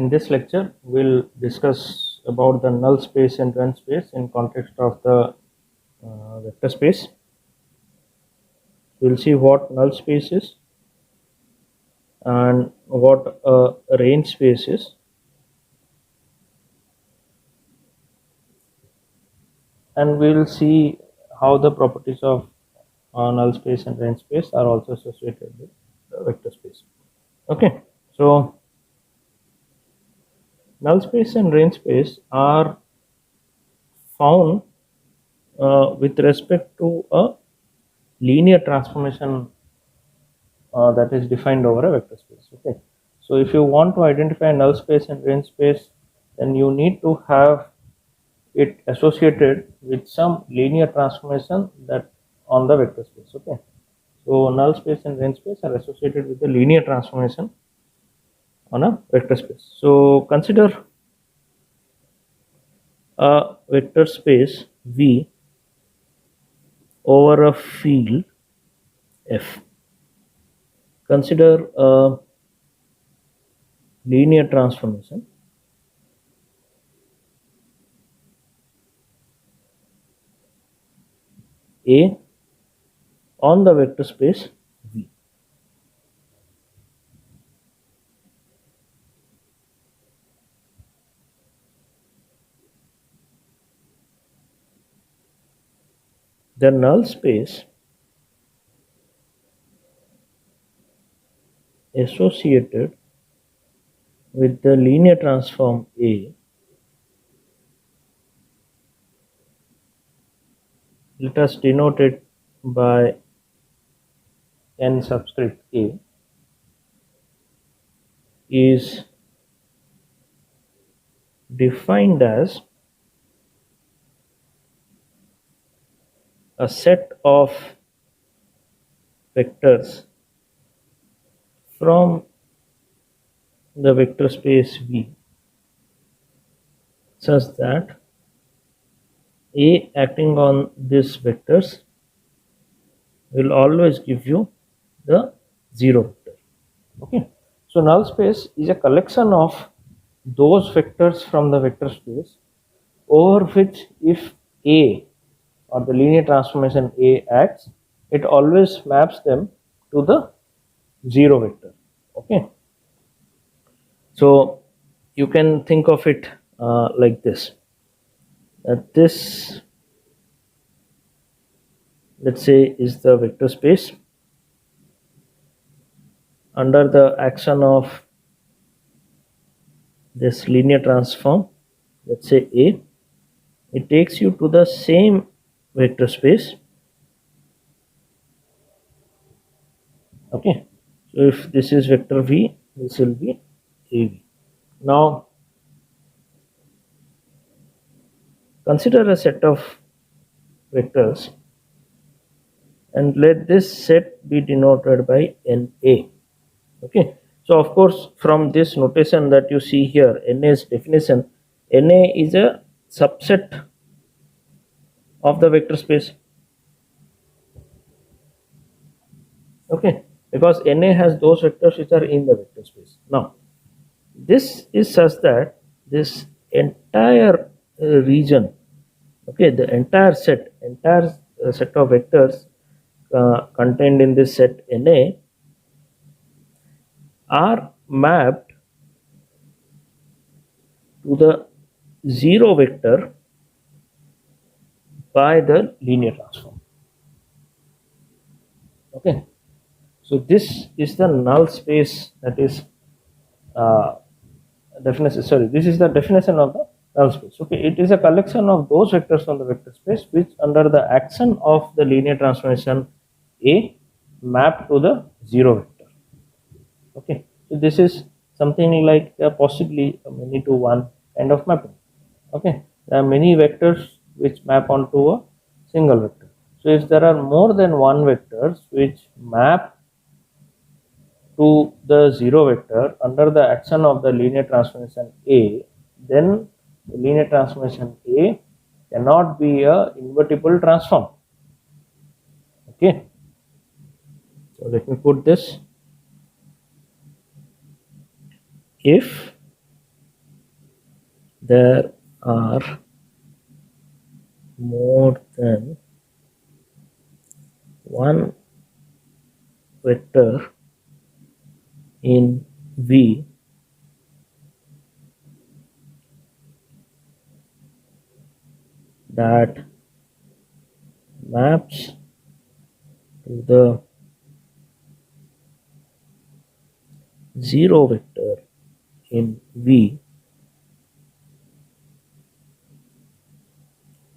in this lecture, we'll discuss about the null space and run space in context of the vector space. We'll see what null space is and what a range space is, and we'll see how the properties of null space and range space are also associated with the vector space. Okay, so null space and range space are found with respect to a linear transformation that is defined over a vector space. Okay, so if you want to identify null space and range space, then you need to have it associated with some linear transformation that on the vector space. Okay, so null space and range space are associated with the linear transformation on a vector space. So consider a vector space V over a field F. Consider a linear transformation A on the vector space V. The null space associated with the linear transform A, let us denote it by n subscript A, is defined as a set of vectors from the vector space V such that A acting on these vectors will always give you the 0 vector. Okay, so null space is a collection of those vectors from the vector space over which if A or the linear transformation A acts, it always maps them to the 0 vector. Okay, so you can think of it like this, that this, let's say, is the vector space under the action of this linear transform, let's say A. It takes you to the same vector space. Okay, so if this is vector V, this will be AV. Now consider a set of vectors and let this set be denoted by NA. Okay, so of course from this notation that you see here, NA's definition, NA is a subset of the vector space. Okay, because NA has those vectors which are in the vector space. Now this is such that this entire region, okay, the entire set of vectors contained in this set NA are mapped to the 0 vector by the linear transform. Okay, so this is the null space, that is definition. Sorry, this is the definition of the null space. Okay, it is a collection of those vectors from the vector space which, under the action of the linear transformation A, map to the 0 vector. Okay, so this is something like possibly a many to one kind of mapping. Okay, there are many vectors which map onto a single vector. So if there are more than one vectors which map to the 0 vector under the action of the linear transformation A, then the linear transformation A cannot be a invertible transform. Okay, so let me put this. If there are more than one vector in V that maps to the zero vector in V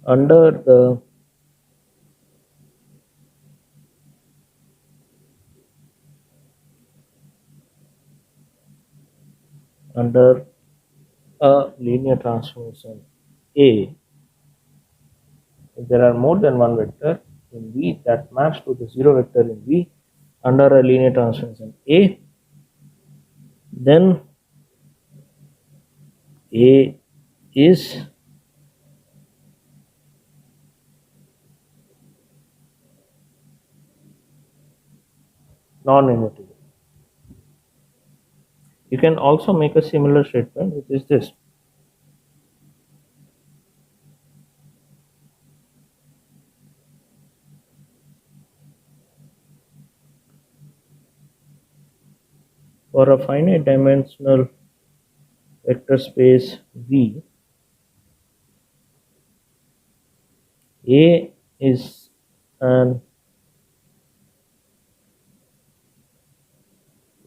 under the under a linear transformation A. If there are more than one vector in V that maps to the zero vector in V under a linear transformation A, then A is non-invertible. You can also make a similar statement, which is this. For a finite dimensional vector space V, A is an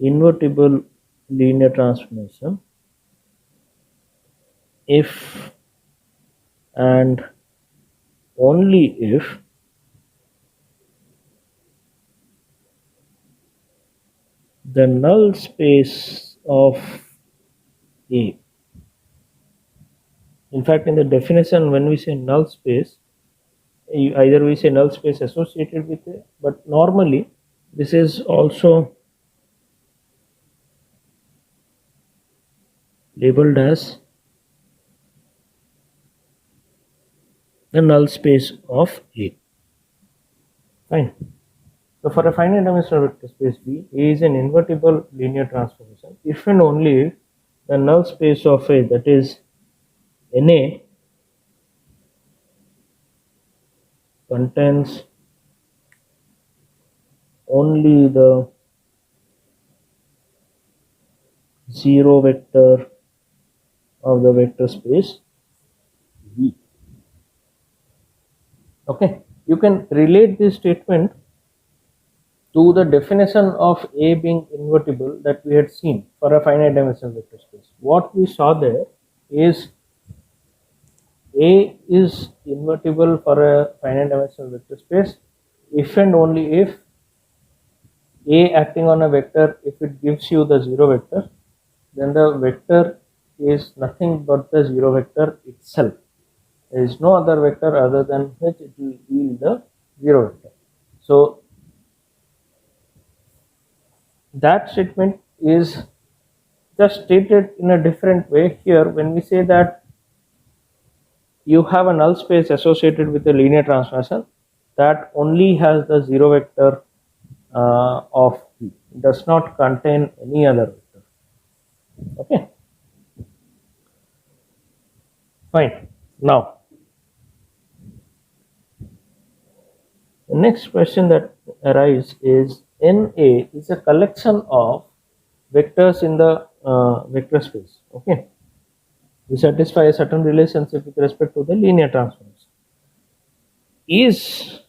invertible linear transformation if and only if the null space of A. In fact, in the definition, when we say null space, either we say null space associated with A, but normally this is also labeled as the null space of A. Fine. So for a finite dimensional vector space V, A is an invertible linear transformation if and only if the null space of A, that is Na, contains only the zero vector of the vector space V. Okay, you can relate this statement to the definition of A being invertible that we had seen for a finite dimensional vector space. What we saw there is A is invertible for a finite dimensional vector space if and only if A acting on a vector, if it gives you the zero vector, then the vector is nothing but the zero vector itself. There is no other vector other than which it will yield the zero vector. So that statement is just stated in a different way here when we say that you have a null space associated with a linear transformation that only has the zero vector of V, does not contain any other vector. Okay, fine. Now the next question that arises is Na is a collection of vectors in the vector space. Okay, we satisfy a certain relationship with respect to the linear transformation. Is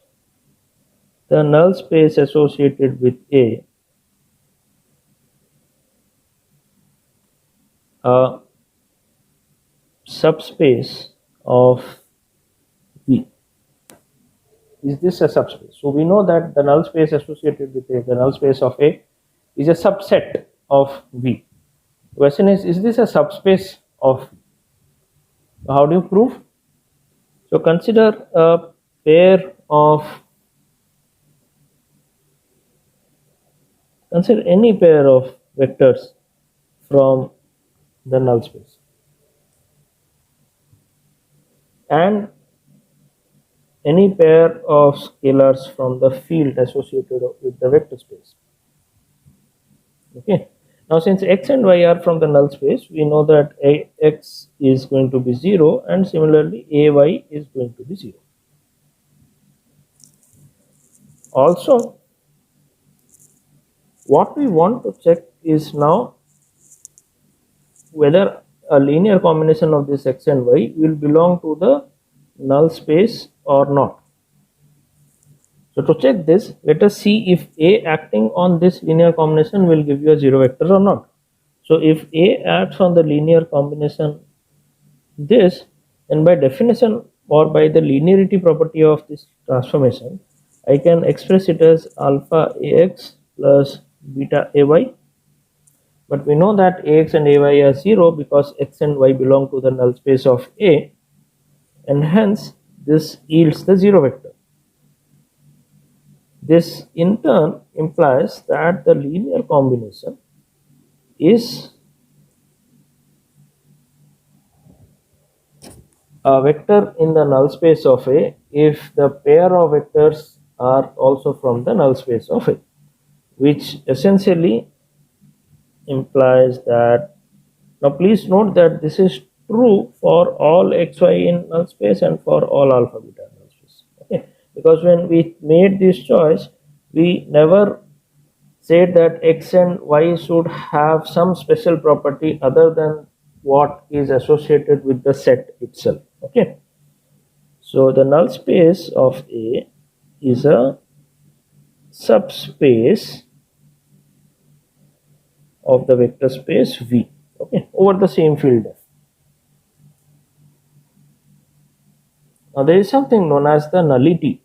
the null space associated with A a subspace of V? Is this a subspace? So we know that the null space associated with A, the null space of A, is a subset of V. The question is this a subspace of V? How do you prove? So consider a pair of, consider any pair of vectors from the null space and any pair of scalars from the field associated with the vector space. Okay, Now since x and y are from the null space, we know that Ax is going to be 0 and similarly Ay is going to be 0. Also, what we want to check is now whether a linear combination of this x and y will belong to the null space or not. So to check this, let us see if A acting on this linear combination will give you a 0 vector or not. So if A acts on the linear combination this, then by definition or by the linearity property of this transformation, I can express it as alpha Ax plus beta Ay. But we know that Ax and Ay are 0 because x and y belong to the null space of A, and hence this yields the 0 vector. This in turn implies that the linear combination is a vector in the null space of A if the pair of vectors are also from the null space of A, which essentially implies that, now please note that this is true for all xy in null space and for all alpha beta in null space. Okay, because when we made this choice, we never said that x and y should have some special property other than what is associated with the set itself. Okay, so the null space of A is a subspace of the vector space V, okay, over the same field F. Now there is something known as the nullity.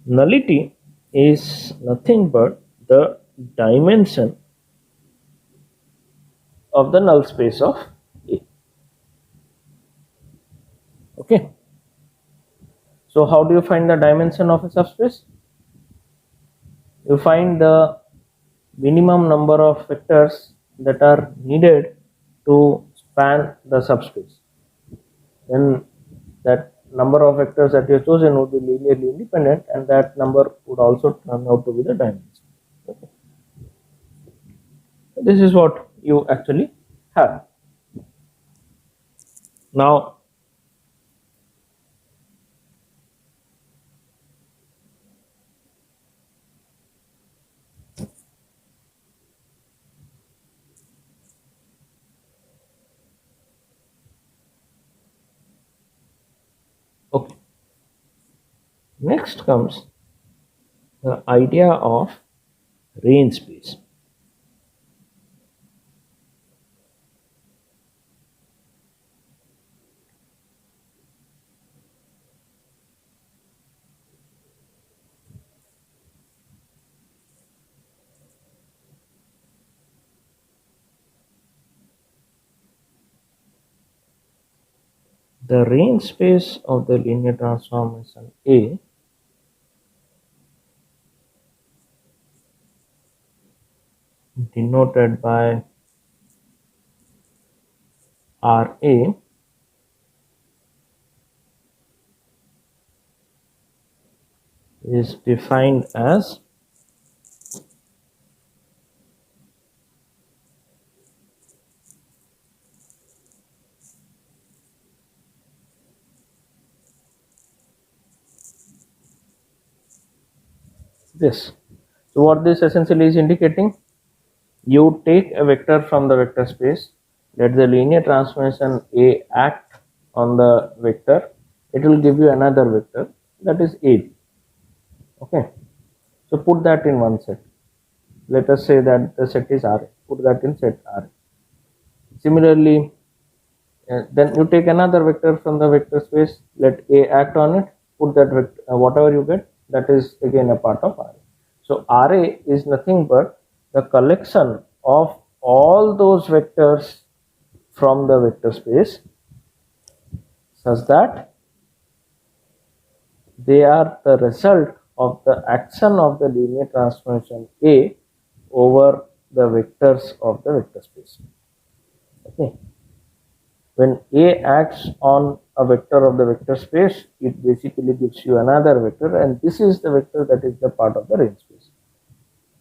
Nullity is nothing but the dimension of the null space of A. Okay. So how do you find the dimension of a subspace? You find the minimum number of vectors that are needed to span the subspace. Then that number of vectors that you have chosen would be linearly independent, and that number would also turn out to be the dimension. Okay. So this is what you actually have. Now okay, next comes the idea of range space. The range space of the linear transformation A denoted by Ra is defined as this. So what this essentially is indicating, you take a vector from the vector space, let the linear transformation A act on the vector, it will give you another vector, that is A. Okay, so put that in one set. Let us say that the set is R, put that in set R. Similarly, then you take another vector from the vector space, let A act on it, put that vector, whatever you get, that is again a part of Ra. So Ra is nothing but the collection of all those vectors from the vector space such that they are the result of the action of the linear transformation A over the vectors of the vector space. Okay. When A acts on a vector of the vector space, it basically gives you another vector, and this is the vector that is the part of the range space.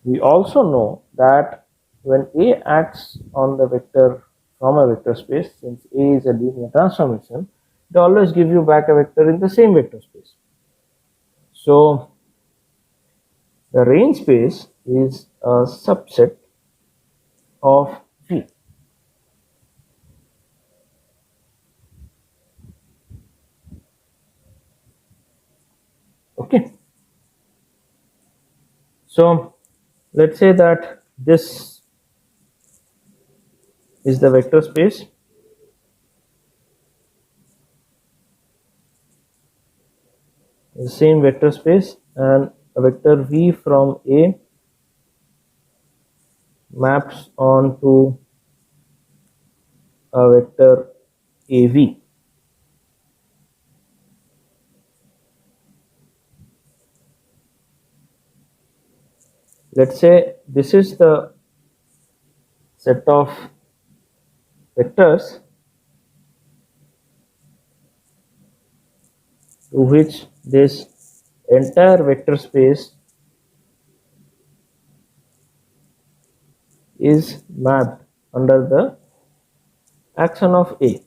We also know that when A acts on the vector from a vector space, since A is a linear transformation, it always gives you back a vector in the same vector space. So the range space is a subset of V. Okay. So let's say that this is the vector space, the same vector space, and a vector V from A maps onto a vector AV. Let's say this is the set of vectors to which this entire vector space is mapped under the action of A.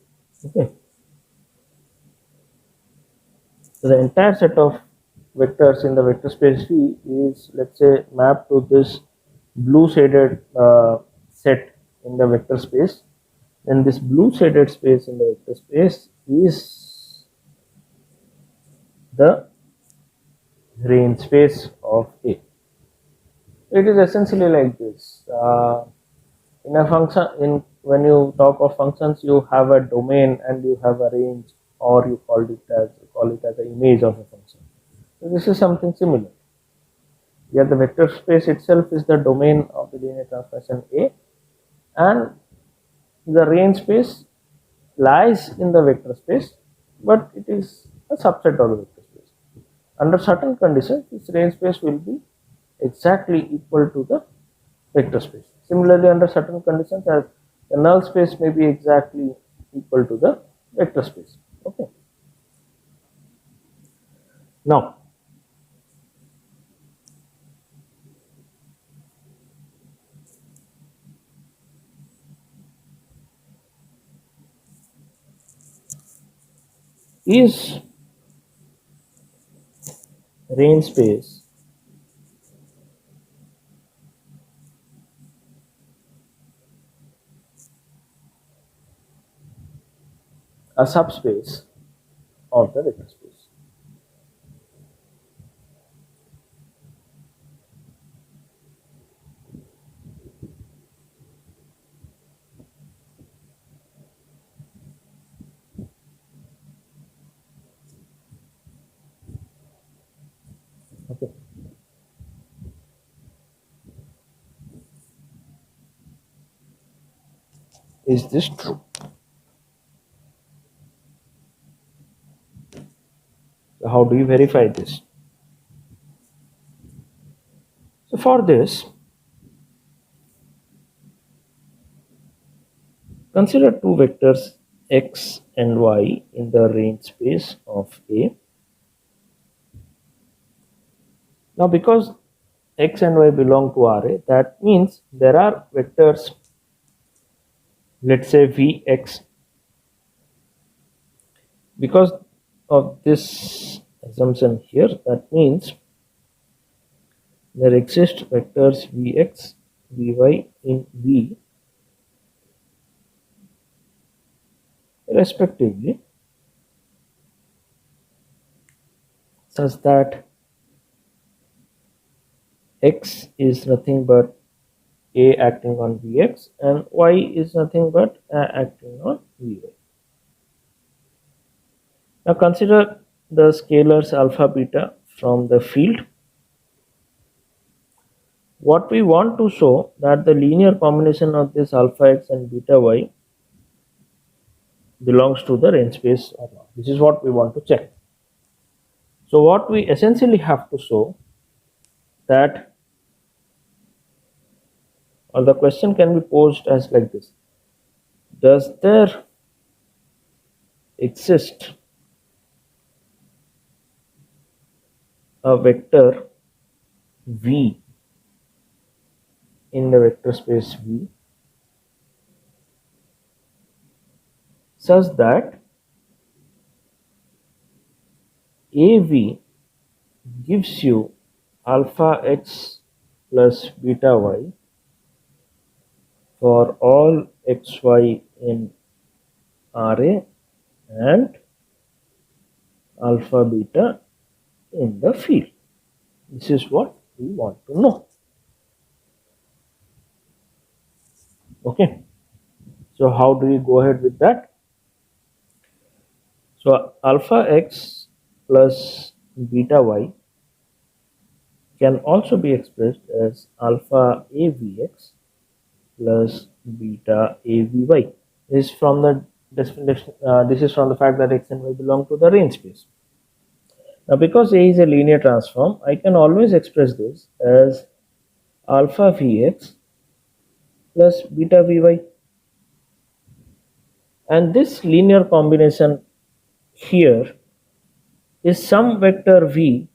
Okay. So the entire set of vectors in the vector space V is, let's say, mapped to this blue shaded set in the vector space. Then this blue shaded space in the vector space is the range space of A. It is essentially like this. In a function, in when you talk of functions, you have a domain and you have a range, or you call it as an image of a function. So this is something similar. Here the vector space itself is the domain of the linear transformation A, and the range space lies in the vector space, but it is a subset of the vector space. Under certain conditions, this range space will be exactly equal to the vector space. Similarly, under certain conditions, as the null space may be exactly equal to the vector space. Okay. Now, is range space a subspace of the vector space? Okay. Is this true? So how do you verify this? So for this, consider two vectors x and y in the range space of A. Now, because x and y belong to Ra, that means there are vectors, let's say Vx. Because of this assumption here, that means there exist vectors Vx, Vy in V respectively, such that x is nothing but A acting on Vx and y is nothing but A acting on Vy. Now consider the scalars alpha beta from the field. What we want to show that the linear combination of this alpha x and beta y belongs to the range space or not. This is what we want to check. So what we essentially have to show that, or the question can be posed as like this: does there exist a vector v in the vector space V such that AV gives you alpha x plus beta y for all xy in RA and alpha beta in the field. This is what we want to know. Okay, so how do we go ahead with that? So alpha x plus beta y can also be expressed as alpha avx plus beta avy. This is from the definition. This is from the fact that x and y belong to the range space. Now, because A is a linear transform, I can always express this as alpha Vx plus beta Vy. And this linear combination here is some vector V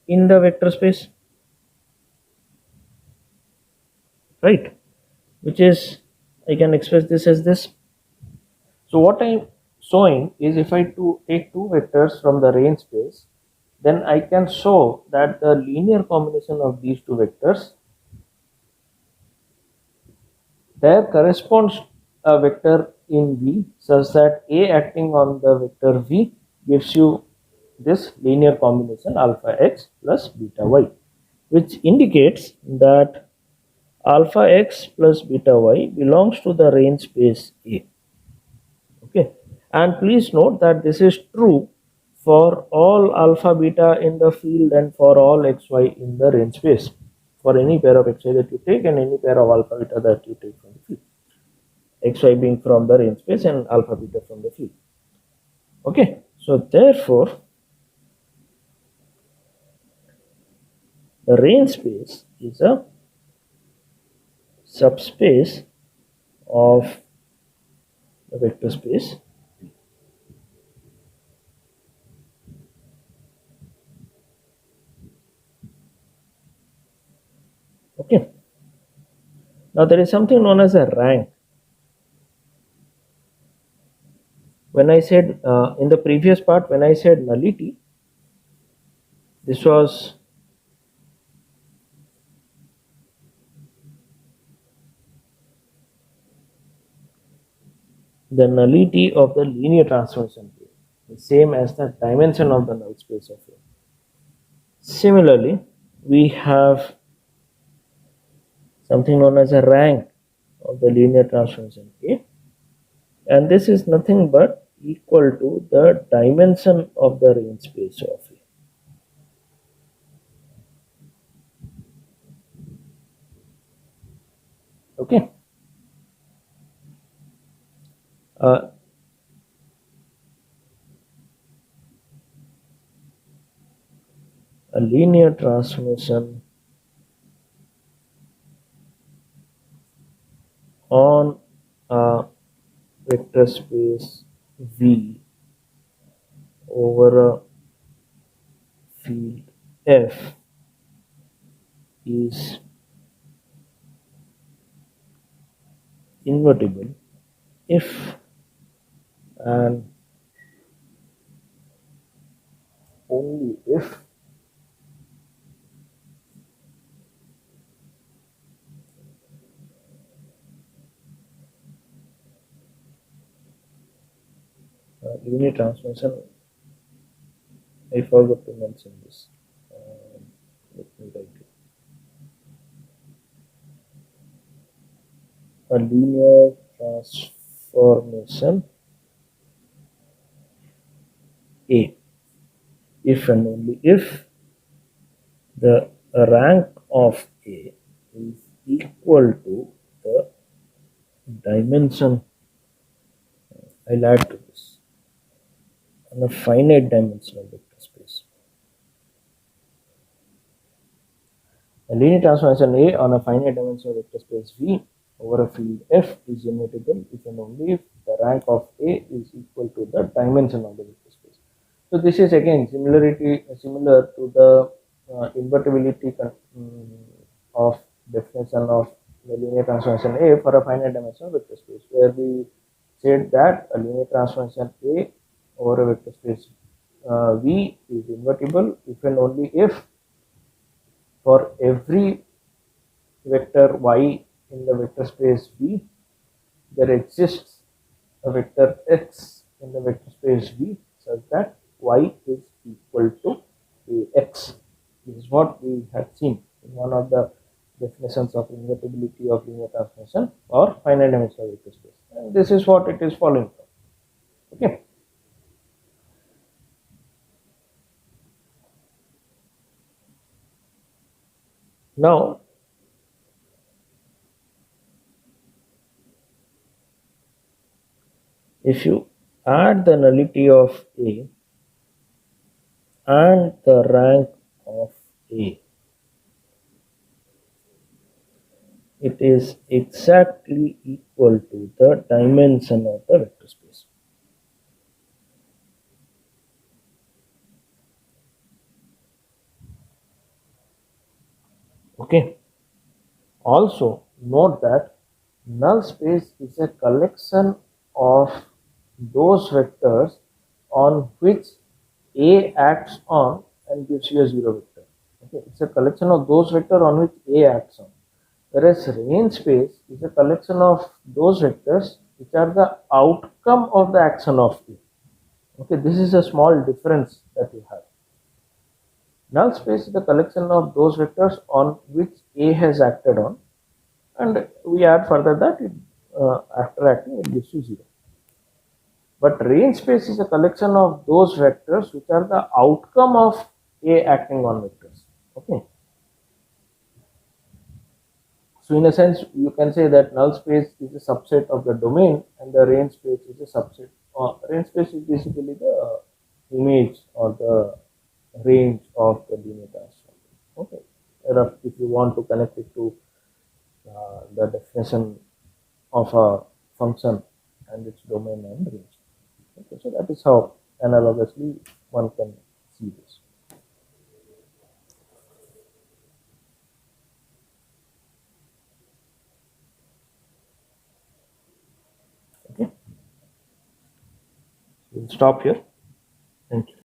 in the vector space, right? Which is, I can express this as this. So what I'm showing is if I take two vectors from the range space, then I can show that the linear combination of these two vectors, there corresponds a vector in V such that A acting on the vector V gives you this linear combination alpha x plus beta y, which indicates that alpha x plus beta y belongs to the range space A. Okay, and please note that this is true for all alpha beta in the field and for all xy in the range space, for any pair of xy that you take and any pair of alpha beta that you take from the field, xy being from the range space and alpha beta from the field. Okay, so therefore the range space is a subspace of the vector space V. Okay, now there is something known as a rank. When I said in the previous part, when I said nullity, this was the nullity of the linear transformation A, the same as the dimension of the null space of A. Similarly, we have something known as a rank of the linear transformation A, and this is nothing but equal to the dimension of the range space of A. Okay. A linear transformation on a vector space V over a field F is invertible if and only if linear transformation, I forgot to mention this. Let me write it. A linear transformation A, if and only if the rank of A is equal to the dimension, I'll add to this, on a finite dimensional vector space. A linear transformation A on a finite dimensional vector space V over a field F is invertible if and only if the rank of A is equal to the dimension of the vector space. So this is again similar to the invertibility of definition of the linear transformation A for a finite dimensional vector space, where we said that a linear transformation A over a vector space V is invertible if and only if for every vector y in the vector space V, there exists a vector x in the vector space V such that y is equal to ax. This is what we had seen in one of the definitions of invertibility of linear transformation or finite dimensional vector space. And this is what it is following from. Okay. Now, if you add the nullity of A and the rank of A, it is exactly equal to the dimension of the vector space. Okay. Also, note that null space is a collection of those vectors on which A acts on and gives you a zero vector. Okay, it's a collection of those vectors on which A acts on. Whereas range space is a collection of those vectors which are the outcome of the action of A. Okay, this is a small difference that you have. Null space is the collection of those vectors on which A has acted on, and we add further that after acting it gives you 0. But range space is a collection of those vectors which are the outcome of A acting on vectors. Okay. So in a sense, you can say that null space is a subset of the domain, and the range space is a subset. Range space is basically the image or the range of the linear transform. Okay. If you want to connect it to the definition of a function and its domain and range. Okay, so that is how analogously one can see this. Okay, we'll stop here. Thank you.